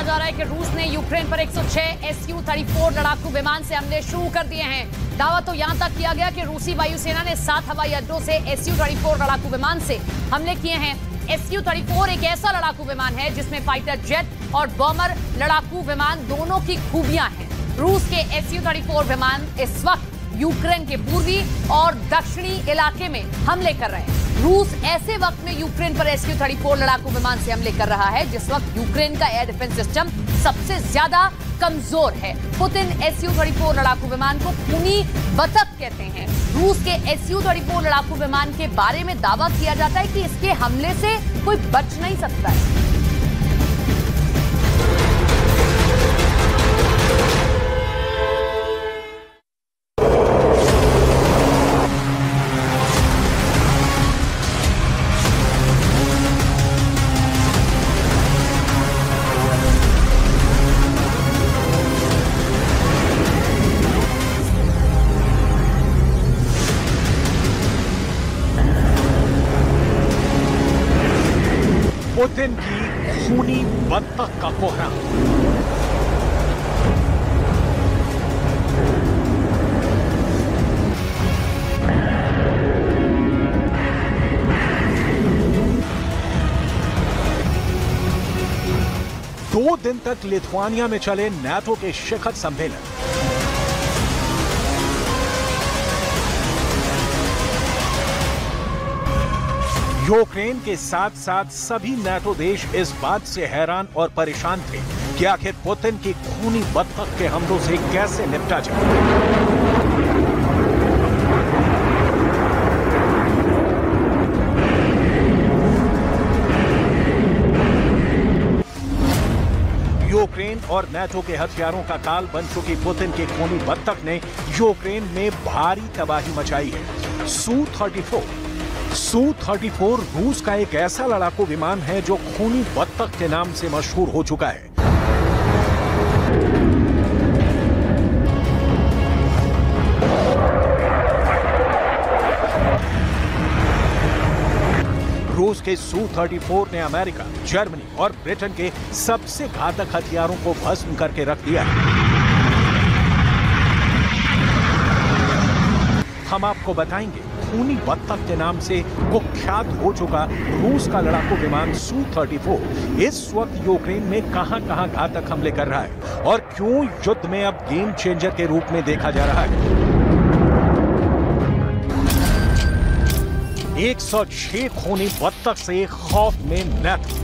किया जा रहा है कि रूस ने यूक्रेन पर 106 Su-34 लड़ाकू विमान से हमले शुरू कर दिए हैं। दावा तो यहां तक किया गया कि रूसी वायुसेना ने 7 हवाई अड्डों से Su-34 लड़ाकू विमान से हमले किए हैं। Su-34 एक ऐसा लड़ाकू विमान है जिसमें फाइटर जेट और बॉमर लड़ाकू विमान दोनों की खूबियां हैं। रूस के Su-34 विमान इस वक्त यूक्रेन के पूर्वी और दक्षिणी इलाके में हमले कर रहे हैं। रूस ऐसे वक्त में यूक्रेन पर Su-34 लड़ाकू विमान से हमले कर रहा है जिस वक्त यूक्रेन का एयर डिफेंस सिस्टम सबसे ज्यादा कमजोर है। पुतिन Su-34 लड़ाकू विमान को खूनी बतख कहते हैं। रूस के Su-34 लड़ाकू विमान के बारे में दावा किया जाता है कि इसके हमले से कोई बच नहीं सकता है। पुतिन की खूनी बतख का कोहराम। दो दिन तक लिथुआनिया में चले नाटो के शिखर सम्मेलन। यूक्रेन के साथ साथ सभी नाटो देश इस बात से हैरान और परेशान थे कि आखिर पुतिन की खूनी बतख के हमलों से कैसे निपटा जाए। यूक्रेन और नाटो के हथियारों का काल बन चुकी पुतिन की खूनी बतख ने यूक्रेन में भारी तबाही मचाई है। Su-34 रूस का एक ऐसा लड़ाकू विमान है जो खूनी बतख के नाम से मशहूर हो चुका है। रूस के Su-34 ने अमेरिका, जर्मनी और ब्रिटेन के सबसे घातक हथियारों को भस्म करके रख दिया है। हम आपको बताएंगे खूनी बतख के नाम से कुख्यात हो चुका रूस का लड़ाकू विमान Su-34 इस वक्त यूक्रेन में कहां-कहां घातक हमले कर रहा है और क्यों युद्ध में अब गेम चेंजर के रूप में देखा जा रहा है। 106 खूनी बतख से खौफ में नाटो।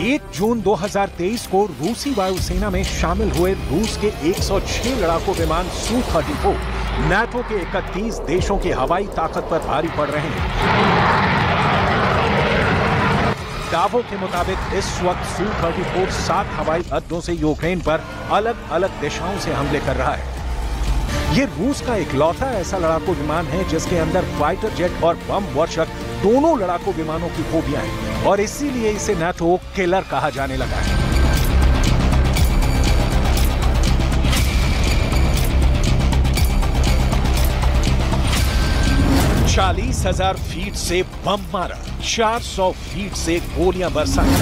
1 जून 2023 को रूसी वायुसेना में शामिल हुए रूस के 106 लड़ाकू विमान Su-34 नाटो के 31 देशों की हवाई ताकत पर भारी पड़ रहे हैं। दावों के मुताबिक इस वक्त Su-34 7 हवाई अड्डों से यूक्रेन पर अलग अलग दिशाओं से हमले कर रहा है। ये रूस का इकलौता ऐसा लड़ाकू विमान है जिसके अंदर फाइटर जेट और बम वर्षक दोनों लड़ाकू विमानों की खूबियां हैं और इसीलिए इसे नाटो किलर कहा जाने लगा है। चालीस 40,000 फीट से बम मारा, 400 फीट से गोलियां बरसाई।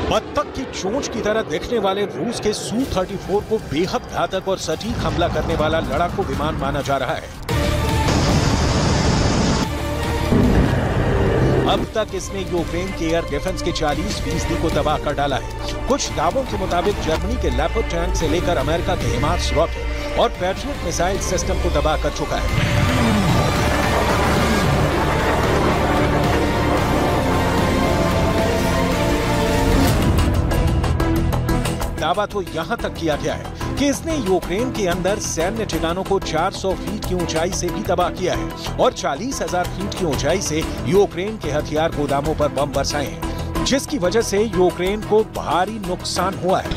बतख की चोंच की तरह दिखने वाले रूस के Su-34 को बेहद घातक और सटीक हमला करने वाला लड़ाकू विमान माना जा रहा है। अब तक इसने यूक्रेन के एयर डिफेंस के 40% को तबाह कर डाला है। कुछ दावों के मुताबिक जर्मनी के लेपर्ड टैंक से लेकर अमेरिका के हिमार्स रॉकेट और पैट्रियट मिसाइल सिस्टम को तबाह कर चुका है। दावा तो यहां तक किया गया है कि इसने यूक्रेन के अंदर सैन्य ठिकानों को 400 फीट की ऊंचाई से भी तबाह किया है और 40,000 फीट की ऊंचाई से यूक्रेन के हथियार गोदामों पर बम बरसाए हैं, जिसकी वजह से यूक्रेन को भारी नुकसान हुआ है।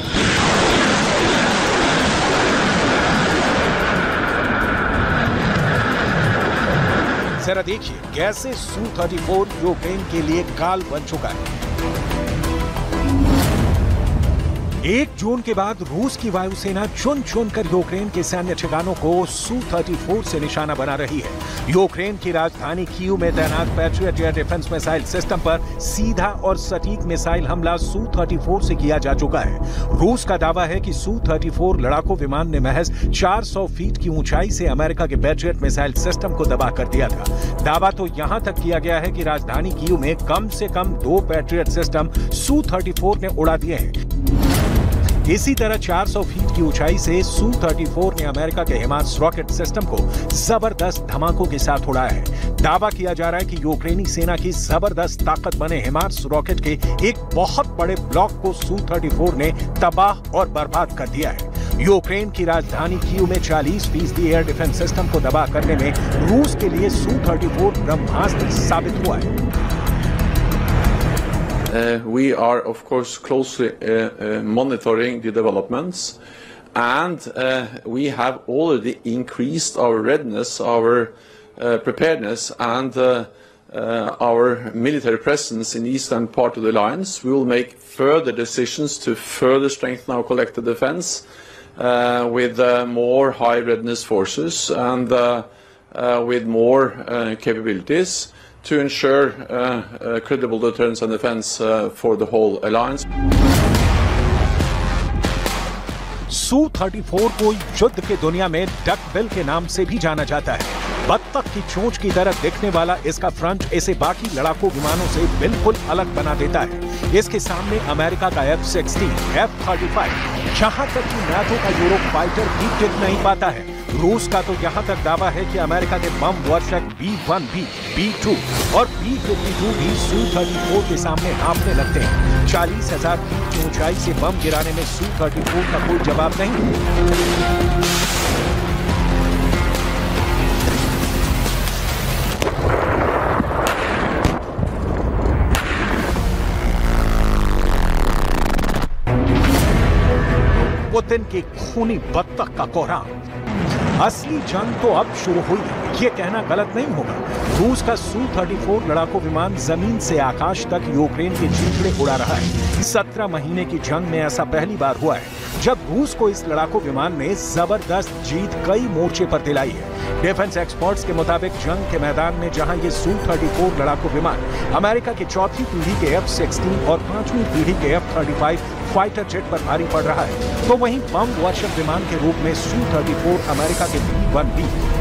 जरा देखिए कैसे Su-34 यूक्रेन के लिए काल बन चुका है। 1 जून के बाद रूस की वायुसेना चुन चुनकर यूक्रेन के सैन्य ठिकानों को Su-34 से निशाना बना रही है। यूक्रेन की राजधानी कीव में तैनात patriot air defence missile system पर सीधा और सटीक मिसाइल हमला Su-34 से किया जा चुका है। रूस का दावा है कि Su-34 लड़ाकू विमान ने महज 400 फीट की ऊंचाई से अमेरिका के पैट्रियट मिसाइल सिस्टम को तबाह कर दिया था। दावा तो यहां तक किया गया है कि राजधानी कीव में कम से कम 2 पैट्रियट सिस्टम Su-34 ने उड़ा दिए हैं। इसी तरह 400 फीट की ऊंचाई से Su-34 ने अमेरिका के हिमार्स रॉकेट सिस्टम को जबरदस्त धमाकों के साथ उड़ाया है। दावा किया जा रहा है कि यूक्रेनी सेना की जबरदस्त ताकत बने हिमार्स रॉकेट के एक बहुत बड़े ब्लॉक को Su-34 ने तबाह और बर्बाद कर दिया है। यूक्रेन की राजधानी कीव में 40% एयर डिफेंस सिस्टम को तबाह करने में रूस के लिए Su-34 ब्रह्मास्त्र साबित हुआ है। We are, of course, closely monitoring the developments, and we have already increased our readiness, our preparedness, and our military presence in the eastern part of the alliance. We will make further decisions to further strengthen our collective defense with more high readiness forces and with more capabilities to ensure credible deterrence and defense for the whole alliance. Su-34 को युद्ध की दुनिया में duckbill के नाम से भी जाना जाता है। बत्तख की चोंच की तरह दिखने वाला इसका फ्रंट इसे बाकी लड़ाकू विमानों से बिल्कुल अलग बना देता है। इसके सामने अमेरिका का F-16, F-35, जहां तक कि नाटो का यूरोप फाइटर भी टिक नहीं पाता है। रूस का तो यहां तक दावा है कि अमेरिका के बम वर्षक B-1B, B-2 और B-52 भी Su-34 के सामने हाँफने लगते हैं। 40,000 फीट की ऊंचाई से बम गिराने में Su-34 का कोई जवाब नहीं। पुतिन की खूनी बत्तख का कोहराम। असली जंग तो अब शुरू हुई है, ये कहना गलत नहीं होगा। रूस का Su-34 लड़ाकू विमान जमीन से आकाश तक यूक्रेन के चीथड़े उड़ा रहा है। 17 महीने की जंग में ऐसा पहली बार हुआ है जब रूस को इस लड़ाकू विमान ने जबरदस्त जीत कई मोर्चे पर दिलाई है। डिफेंस एक्सपर्ट्स के मुताबिक जंग के मैदान में जहां ये Su-34 लड़ाकू विमान अमेरिका की चौथी पीढ़ी के F-16 और 5वीं पीढ़ी के F-35 फाइटर जेट पर भारी पड़ रहा है, तो वहीं बम वर्षक विमान के रूप में Su-34 अमेरिका के B-1B,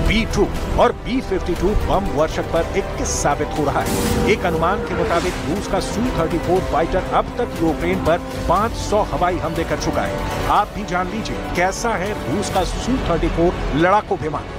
B-2 और B-52 बम वर्षक पर 21 साबित हो रहा है। एक अनुमान के मुताबिक रूस का Su-34 फाइटर अब तक यूक्रेन पर 500 हवाई हमले कर चुका है। आप भी जान लीजिए कैसा है रूस का Su-34 लड़ाकू विमान।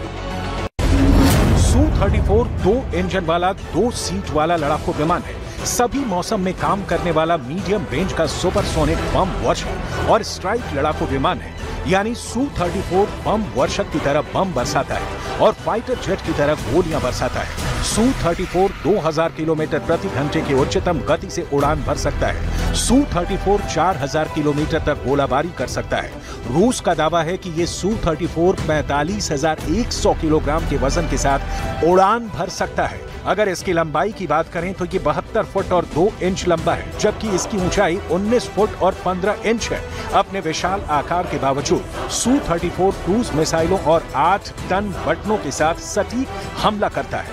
Su-34 2 इंजन वाला 2 सीट वाला लड़ाकू विमान है। सभी मौसम में काम करने वाला मीडियम रेंज का सुपरसोनिक बम वर्षक और स्ट्राइक लड़ाकू विमान है। यानी Su-34 बम वर्षक की तरह बम बरसाता है और फाइटर जेट की तरह गोलियां बरसाता है। Su-34 2000 किलोमीटर प्रति घंटे की उच्चतम गति से उड़ान भर सकता है। Su-34 4000 किलोमीटर तक गोलाबारी कर सकता है। रूस का दावा है कि ये Su-34 45,100 किलोग्राम के वजन के साथ उड़ान भर सकता है। अगर इसकी लंबाई की बात करें तो ये 72 फुट और 2 इंच लंबा है, जबकि इसकी ऊंचाई 19 फुट और 15 इंच है। अपने विशाल आकार के बावजूद Su-34 क्रूज मिसाइलों और 8 टन बटनों के साथ सटीक हमला करता है।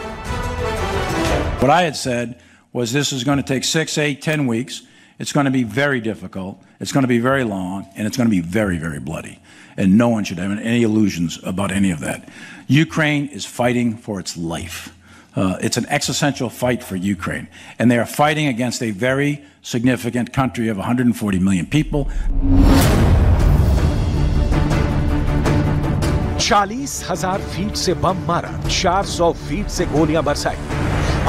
What I had said was this is going to take 6, 8, 10 weeks. It's going to be very difficult. It's going to be very long, and it's going to be very, very bloody. And no one should have any illusions about any of that. Ukraine is fighting for its life. It's an existential fight for Ukraine. And they are fighting against a very significant country of 140 million people. 40,000 feet से बम मारा, 400 feet से गोलियां बरसाई।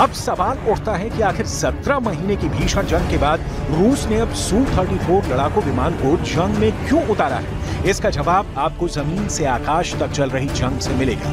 अब सवाल उठता है कि आखिर 17 महीने की भीषण जंग के बाद रूस ने अब Su-34 लड़ाकू विमान को जंग में क्यों उतारा है? इसका जवाब आपको जमीन से आकाश तक चल रही जंग से मिलेगा।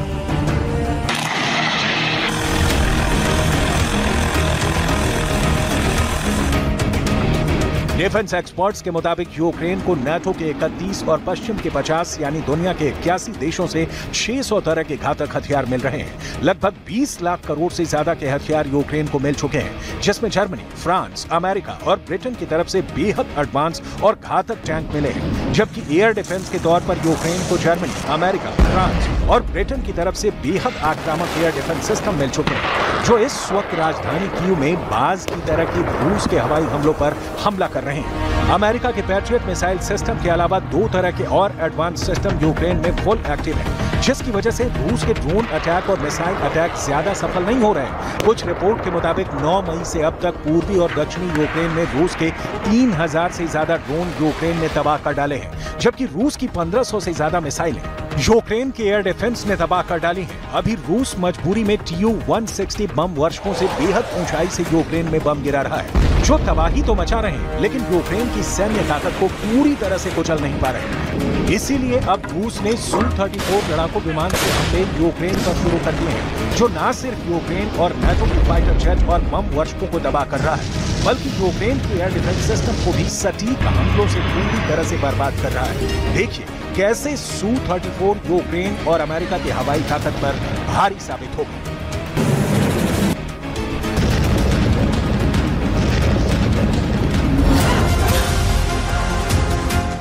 डिफेंस एक्सपर्ट्स के मुताबिक यूक्रेन को नाटो के 31 और पश्चिम के 50 यानी दुनिया के 81 देशों से 600 तरह के घातक हथियार मिल रहे हैं। लगभग 20 लाख करोड़ से ज्यादा के हथियार यूक्रेन को मिल चुके हैं, जिसमें जर्मनी, फ्रांस, अमेरिका और ब्रिटेन की तरफ से बेहद एडवांस और घातक टैंक मिले हैं। जबकि एयर डिफेंस के तौर पर यूक्रेन को जर्मनी, अमेरिका, फ्रांस और ब्रिटेन की तरफ से बेहद आक्रामक एयर डिफेंस सिस्टम मिल चुके हैं, जो इस वक्त राजधानी कीव में बाज की तरह की रूस के हवाई हमलों पर हमला कर रहे हैं। अमेरिका के पैट्रियट मिसाइल सिस्टम के अलावा 2 तरह के और एडवांस सिस्टम यूक्रेन में फुल एक्टिव है, जिसकी वजह से रूस के ड्रोन अटैक और मिसाइल अटैक ज्यादा सफल नहीं हो रहे हैं। कुछ रिपोर्ट के मुताबिक 9 मई से अब तक पूर्वी और दक्षिणी यूक्रेन में रूस के 3000 से ज्यादा ड्रोन यूक्रेन ने तबाह कर डाले हैं, जबकि रूस की 1500 से ज्यादा मिसाइलें यूक्रेन के एयर डिफेंस ने तबाह कर डाली हैं। अभी रूस मजबूरी में TU-160 बम वर्षों से बेहद ऊंचाई से यूक्रेन में बम गिरा रहा है, जो तबाही तो मचा रहे हैं, लेकिन यूक्रेन की सैन्य ताकत को पूरी तरह से कुचल नहीं पा रहे। इसीलिए अब रूस ने Su-34 लड़ाकू विमान से हमले यूक्रेन पर शुरू कर दिए हैं, जो न सिर्फ यूक्रेन और नाटो के फाइटर जेट और बम वर्षकों को तबाह कर रहा है, बल्कि यूक्रेन के एयर डिफेंस सिस्टम को भी सटीक हमलों से पूरी तरह से बर्बाद कर रहा है। देखिए कैसे Su-34 यूक्रेन और अमेरिका की हवाई ताकत पर भारी साबित होगा।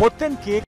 पुतिन के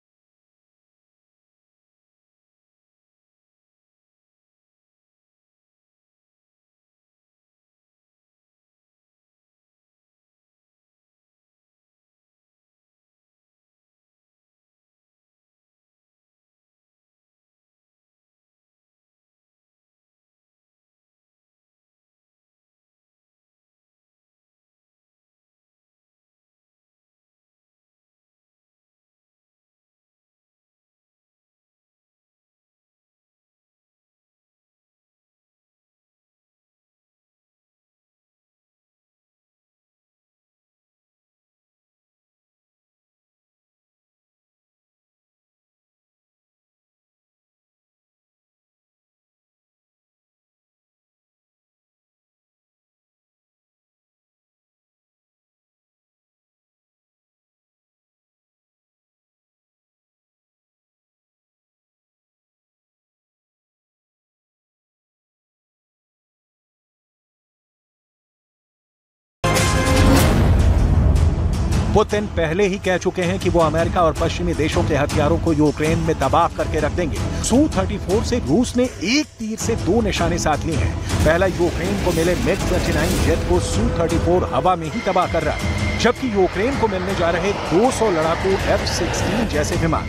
पुतिन पहले ही कह चुके हैं कि वो अमेरिका और पश्चिमी देशों के हथियारों को यूक्रेन में तबाह करके रख देंगे। Su-34 से रूस ने एक तीर से 2 निशाने साध लिए हैं। पहला यूक्रेन को मिले MiG-29 जेट को Su-34 हवा में ही तबाह कर रहा है, जबकि यूक्रेन को मिलने जा रहे 200 लड़ाकू F-16 जैसे विमान